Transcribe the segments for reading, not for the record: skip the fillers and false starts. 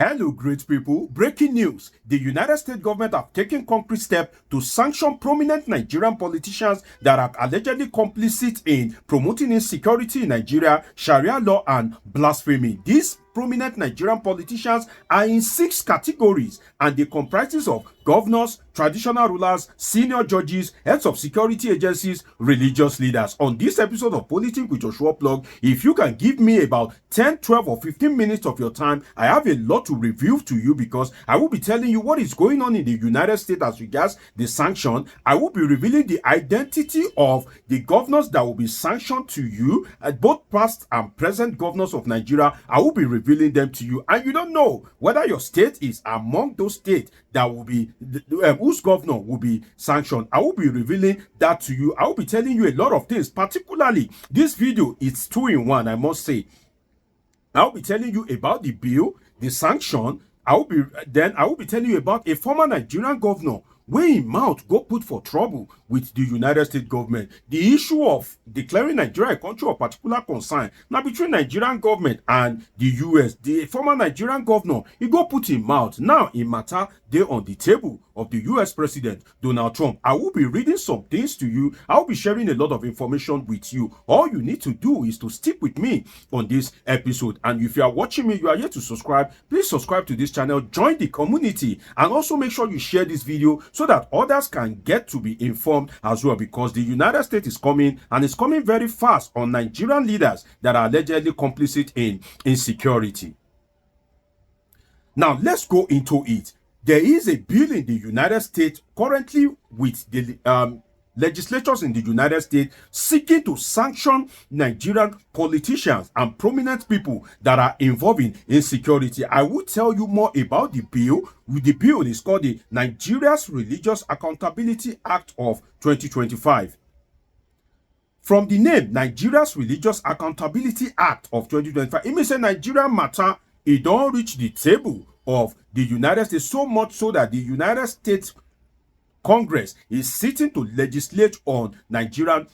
Hello, great people. Breaking news. The United States government have taken concrete steps to sanction prominent Nigerian politicians that are allegedly complicit in promoting insecurity in Nigeria, Sharia law, and blasphemy. These prominent Nigerian politicians are in 6 categories, and they comprises of governors, traditional rulers, senior judges, heads of security agencies, religious leaders. On this episode of Politics with Joshua Plug, if you can give me about 10, 12, or 15 minutes of your time, I have a lot to review to you because I will be telling you what is going on in the United States as regards the sanction. I will be revealing the identity of the governors that will be sanctioned to you, both past and present governors of Nigeria. I will be revealing them to you, and you don't know whether your state is among those states that will be whose governor will be sanctioned. I will be revealing that to you. I will be telling you a lot of things. Particularly, this video is 2 in 1, I must say. I will be telling you about the bill, the sanction. I will be telling you about a former Nigerian governor wey im mouth go put for trouble with the United States government. The issue of declaring Nigeria a country of particular concern now between Nigerian government and the US. The former Nigerian governor, he go put im mouth. Now, im matter dey on the table of the US President Donald Trump. I will be reading some things to you. I will be sharing a lot of information with you. All you need to do is to stick with me on this episode. And if you are watching me, you are yet to subscribe, please subscribe to this channel, join the community, and also make sure you share this video so that others can get to be informed as well, because the United States is coming, and it's coming very fast on Nigerian leaders that are allegedly complicit in insecurity. Now, let's go into it. There is a bill in the United States currently with the legislatures in the United States seeking to sanction Nigerian politicians and prominent people that are involved in insecurity. I will tell you more about the bill. The bill is called the Nigeria's Religious Accountability Act of 2025. From the name, Nigeria's Religious Accountability Act of 2025, it means a Nigerian matter, it don't reach the table of the United States, so much so that the United States Congress is sitting to legislate on Nigerian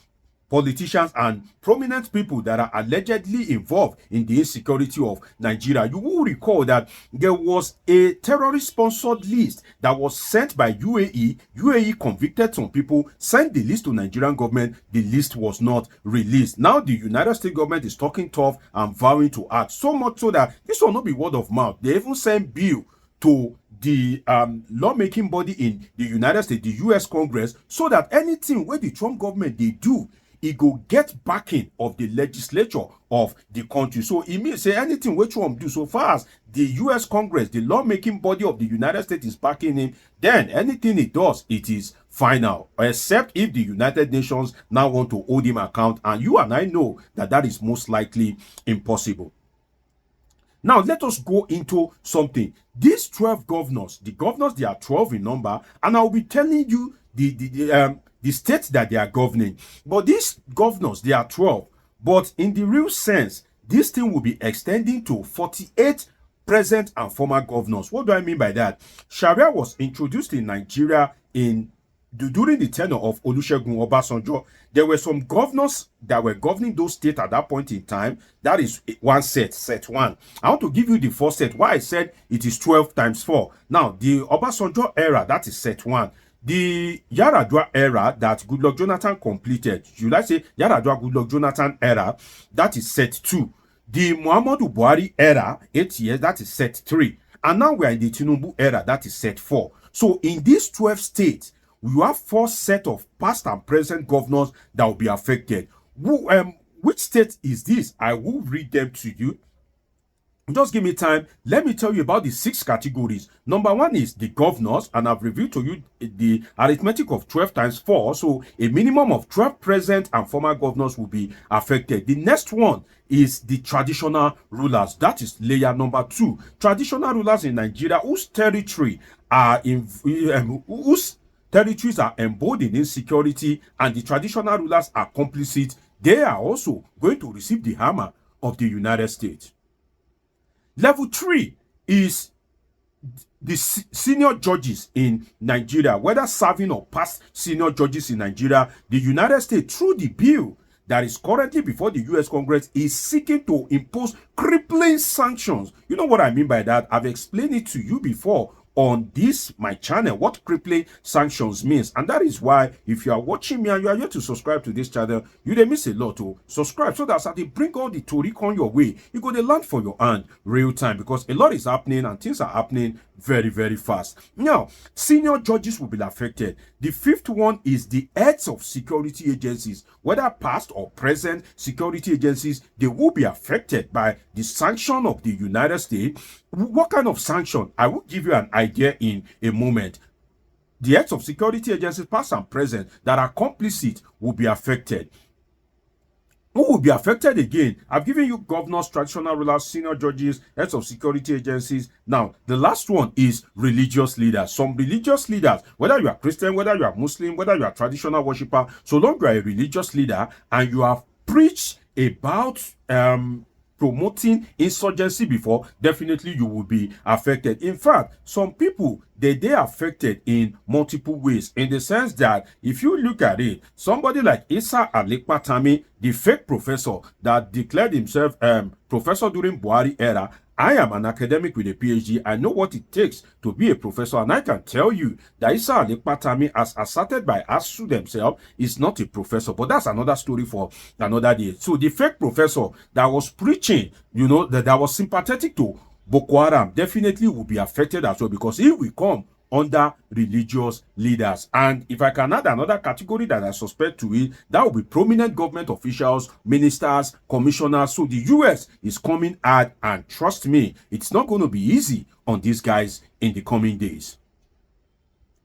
politicians and prominent people that are allegedly involved in the insecurity of Nigeria. You will recall that there was a terrorist-sponsored list that was sent by UAE. UAE convicted some people, sent the list to Nigerian government. The list was not released. Now the United States government is talking tough and vowing to act, so much so that this will not be word of mouth. They even sent bill to the lawmaking body in the United States, the US Congress, so that anything where the Trump government they do, it go get backing of the legislature of the country. So it means say anything where Trump do, so far as the US Congress, the lawmaking body of the United States is backing him, then anything it does, it is final, except if the United Nations now want to hold him account, and you and I know that that is most likely impossible. Now, let us go into something. These 12 governors, the governors, they are 12 in number, and I'll be telling you the states that they are governing. But these governors, they are 12. But in the real sense, this thing will be extending to 48 present and former governors. What do I mean by that? Sharia was introduced in Nigeria during the tenure of Olusegun Obasanjo. There were some governors that were governing those states at that point in time. That is one set 1. I want to give you the first set. Why I said it is 12 times 4. Now, the Obasanjo era, that is set 1. The Yaradua era that Goodluck Jonathan completed, should I say Yaradua Goodluck Jonathan era, that is set 2. The Muhammadu Buhari era, 8 years, that is set 3. And now we are in the Tinubu era, that is set 4. So in these 12 states, we have 4 sets of past and present governors that will be affected. Which state is this? I will read them to you. Just give me time. Let me tell you about the 6 categories. Number 1 is the governors, and I've reviewed to you the arithmetic of 12 times 4. So a minimum of 12 present and former governors will be affected. The next one is the traditional rulers. That is layer number 2. Traditional rulers in Nigeria whose territories are embedded in insecurity, and the traditional rulers are complicit. They are also going to receive the hammer of the United States. Level 3 is the senior judges in Nigeria, whether serving or past senior judges in Nigeria. The United States, through the bill that is currently before the US Congress is seeking to impose crippling sanctions. You know what I mean by that? I've explained it to you before on this my channel what crippling sanctions means, and that is why if you are watching me and you are yet to subscribe to this channel, you dey miss a lot. To subscribe so that as they bring all the tori on your way, you go to land for your hand real time, because a lot is happening and things are happening very, very fast. Now, senior judges will be affected. The fifth one is the heads of security agencies, whether past or present security agencies, they will be affected by the sanction of the United States. What kind of sanction? I will give you an idea in a moment. The heads of security agencies, past and present, that are complicit will be affected. Who will be affected again? I've given you governors, traditional rulers, senior judges, heads of security agencies. Now, the last one is religious leaders. Some religious leaders, whether you are Christian, whether you are Muslim, whether you are traditional worshiper, so long you are a religious leader and you have preached about promoting insurgency before, definitely you will be affected. In fact, some people, they affected in multiple ways, in the sense that if you look at it, somebody like Isa Alikpatami, the fake professor that declared himself professor during Buhari era. I am an academic with a PhD. I know what it takes to be a professor, and I can tell you that Isa Alikpatami, as asserted by ASU themselves, is not a professor. But that's another story for another day. So the fake professor that was preaching, that was sympathetic to Boko Haram, definitely will be affected as well, because he will come under religious leaders. And if I can add another category that I suspect to it, that will be prominent government officials, ministers, commissioners. So the US is coming hard, and trust me, it's not going to be easy on these guys in the coming days.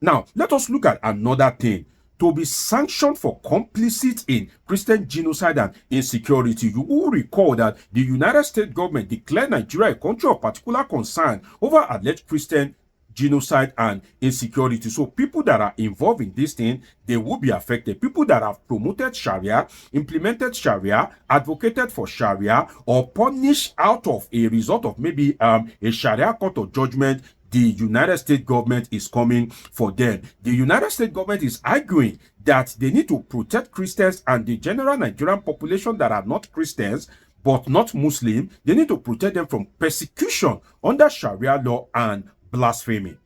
Now, let us look at another thing. To be sanctioned for complicit in Christian genocide and insecurity. You will recall that the United States government declared Nigeria a country of particular concern over alleged Christian genocide and insecurity. So people that are involved in this thing, they will be affected. People that have promoted Sharia, implemented Sharia, advocated for Sharia, or punished out of a result of maybe a Sharia court of judgment, the United States government is coming for them. The United States government is arguing that they need to protect Christians and the general Nigerian population that are not Christians but not Muslim. They need to protect them from persecution under Sharia law and blasphemy.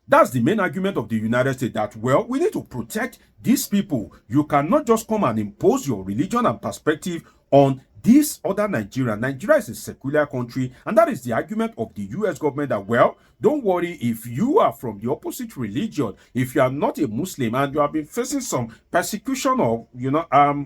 That's the main argument of the United States, that, well, we need to protect these people. You cannot just come and impose your religion and perspective on this other Nigeria. Nigeria is a secular country, and that is the argument of the US government, that, well, don't worry, if you are from the opposite religion, if you are not a Muslim and you have been facing some persecution, or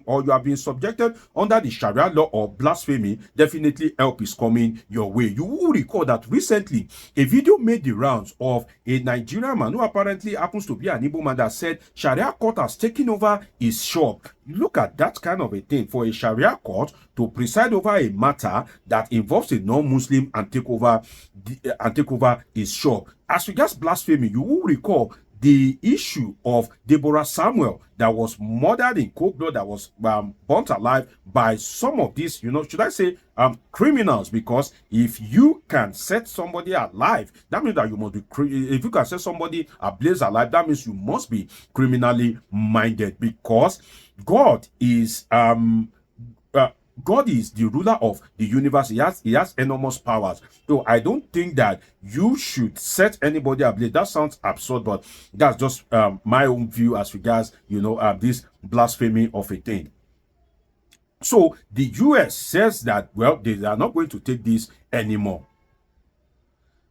or you have been subjected under the Sharia law or blasphemy, definitely help is coming your way. You will recall that recently a video made the rounds of a Nigerian man who apparently happens to be an Igbo man that said Sharia court has taken over his shop. Look at that kind of a thing, for a Sharia court to preside over a matter that involves a non-Muslim and take over his shop. As regards blasphemy, you will recall the issue of Deborah Samuel that was murdered in cold blood, that was burnt alive by some of these, should I say, criminals. Because if you can set somebody alive, that means that you must be, if you can set somebody ablaze alive, that means you must be criminally minded, because God is God is the ruler of the universe. He has enormous powers. So I don't think that you should set anybody ablaze. That sounds absurd, but that's just my own view as regards, this blasphemy of a thing. So the US says that, well, they are not going to take this anymore.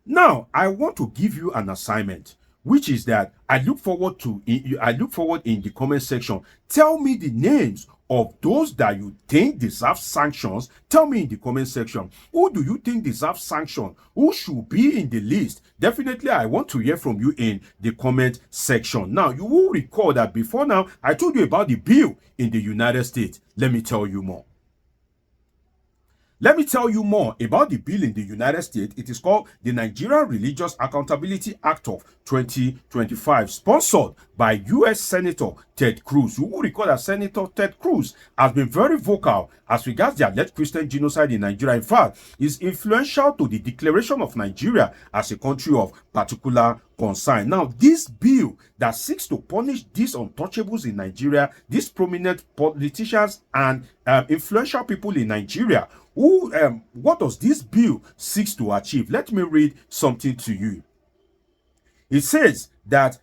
Now, I want to give you an assignment, which is that I look forward in the comment section. Tell me the names of those that you think deserve sanctions. Tell me in the comment section, who do you think deserves sanction? Who should be in the list? Definitely, I want to hear from you in the comment section. Now, you will recall that before now, I told you about the bill in the United States. Let me tell you more. Let me tell you more about the bill in the United States. It is called the Nigerian Religious Accountability Act of 2025, sponsored by U.S. Senator Ted Cruz. You will recall that Senator Ted Cruz has been very vocal as regards the alleged Christian genocide in Nigeria. In fact, is influential to the declaration of Nigeria as a country of particular concern. Now, this bill that seeks to punish these untouchables in Nigeria, these prominent politicians and influential people in Nigeria, who, what does this bill seeks to achieve? Let me read something to you. It says that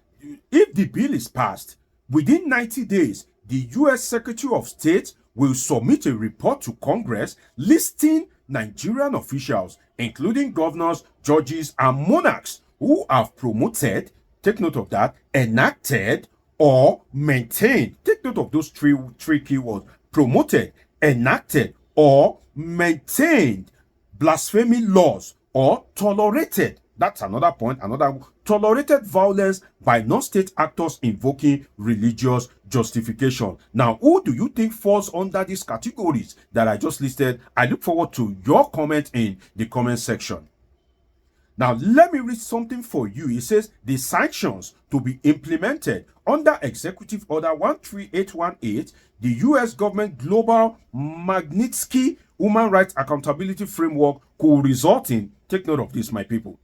if the bill is passed, within 90 days, the U.S. Secretary of State will submit a report to Congress listing Nigerian officials, including governors, judges, and monarchs who have promoted, take note of that, enacted, or maintained. Take note of those three keywords: promoted, enacted, or maintained blasphemy laws, or tolerated. That's another point, tolerated violence by non-state actors invoking religious justification. Now, who do you think falls under these categories that I just listed? I look forward to your comment in the comment section. Now, let me read something for you. It says the sanctions to be implemented under Executive Order 13818, the U.S. government Global Magnitsky Human Rights Accountability Framework could result in, take note of this, my people,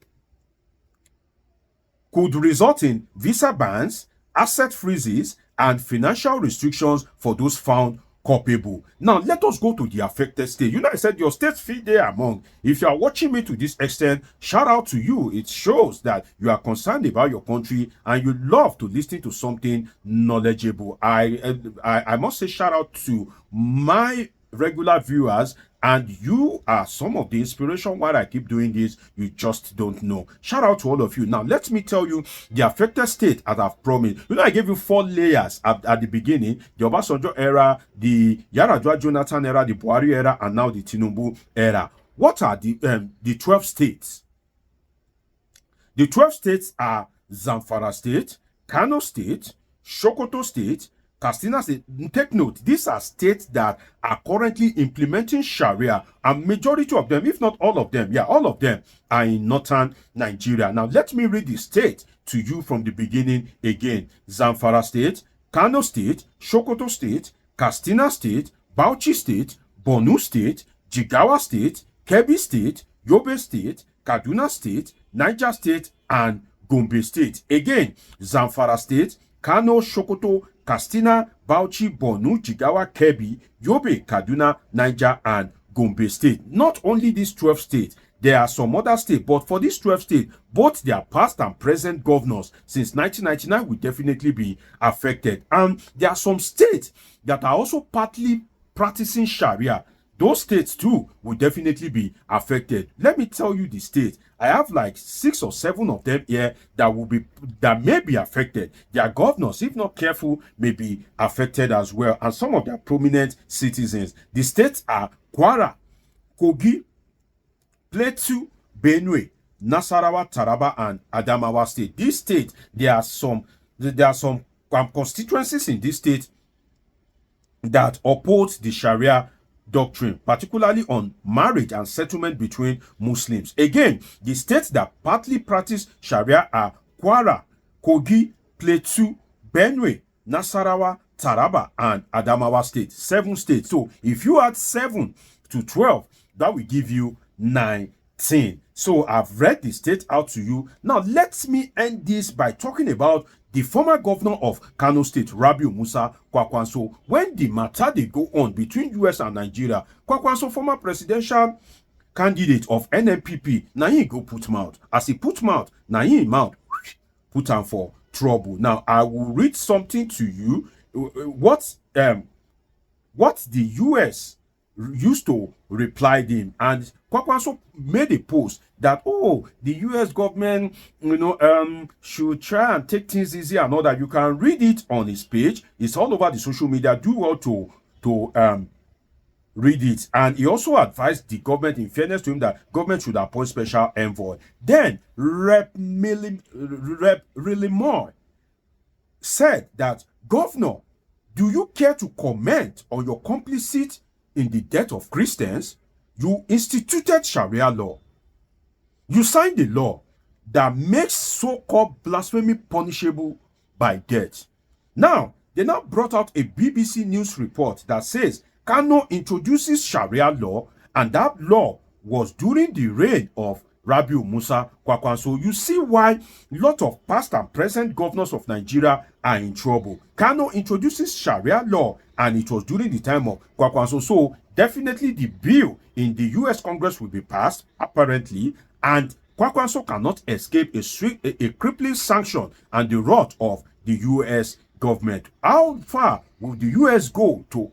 could result in visa bans, asset freezes, and financial restrictions for those found culpable. Now, let us go to the affected state. You know, I said your state fit there among. If you are watching me to this extent, shout out to you. It shows that you are concerned about your country and you love to listen to something knowledgeable. I must say shout out to my regular viewers, and you are some of the inspiration why I keep doing this. You just don't know. Shout out to all of you. Now, let me tell you the affected state, as I've promised. You know, I gave you 4 layers at the beginning: the Obasanjo era, the Yaradua Jonathan era, the Buhari era, and now the Tinubu era. What are the 12 states? The 12 states are Zamfara State, Kano State, Sokoto State, Katsina State. Take note, these are states that are currently implementing Sharia, and majority of them, if not all of them, all of them are in northern Nigeria. Now, let me read the state to you from the beginning again. Zamfara State, Kano State, Sokoto State, Katsina State, Bauchi State, Borno State, Jigawa State, Kebbi State, Yobe State, Kaduna State, Niger State, and Gombe State. Again, Zamfara State, Kano, Sokoto, Katsina, Bauchi, Borno, Jigawa, Kebbi, Yobe, Kaduna, Niger, and Gombe State. Not only these 12 states, there are some other states, but for these 12 states, both their past and present governors since 1999 will definitely be affected. And there are some states that are also partly practicing Sharia. Those states too will definitely be affected. Let me tell you the states. I have like 6 or 7 of them here that may be affected. Their governors, if not careful, may be affected as well, and some of their prominent citizens. The states are Kwara, Kogi, Plateau, Benue, Nasarawa, Taraba, and Adamawa State. These states, there are some constituencies in this state that oppose the Sharia doctrine, particularly on marriage and settlement between Muslims. Again, the states that partly practice Sharia are Kwara, Kogi, Plateau, Benue, Nasarawa, Taraba, and Adamawa State. 7 states. So if you add 7 to 12, that will give you 19. So I've read the state out to you. Now let me end this by talking about the former governor of Kano State, Rabiu Kwankwaso. When the matter they go on between US and Nigeria, Kwankwaso, former presidential candidate of NNPP, now he go put mouth. As he put mouth, now he mouth put on for trouble. Now I will read something to you. What the US used to reply him, and Kwankwaso made a post that, oh, the US government, should try and take things easy and all that. You can read it on his page. It's all over the social media. Do well to read it. And he also advised the government, in fairness to him, that government should appoint special envoy. Then Rep. Moore said that, Governor, do you care to comment on your complicit in the death of Christians? You instituted Sharia law. You signed a law that makes so-called blasphemy punishable by death. Now, they now brought out a BBC News report that says Kano introduces Sharia law, and that law was during the reign of Rabiu Kwankwaso. You see why a lot of past and present governors of Nigeria are in trouble. Kano introduces Sharia law, and it was during the time of Kwankwaso. So definitely the bill in the US Congress will be passed, apparently, and Kwankwaso cannot escape a crippling sanction and the wrath of the US government. How far will the US go to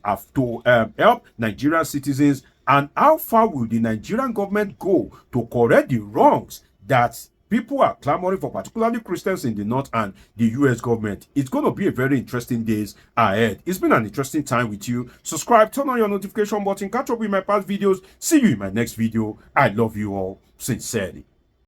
help Nigerian citizens, and how far will the Nigerian government go to correct the wrongs that people are clamoring for, particularly Christians in the north and the US government? It's going to be a very interesting days ahead. It's been an interesting time with you. Subscribe, turn on your notification button, catch up with my past videos. See you in my next video. I love you all sincerely.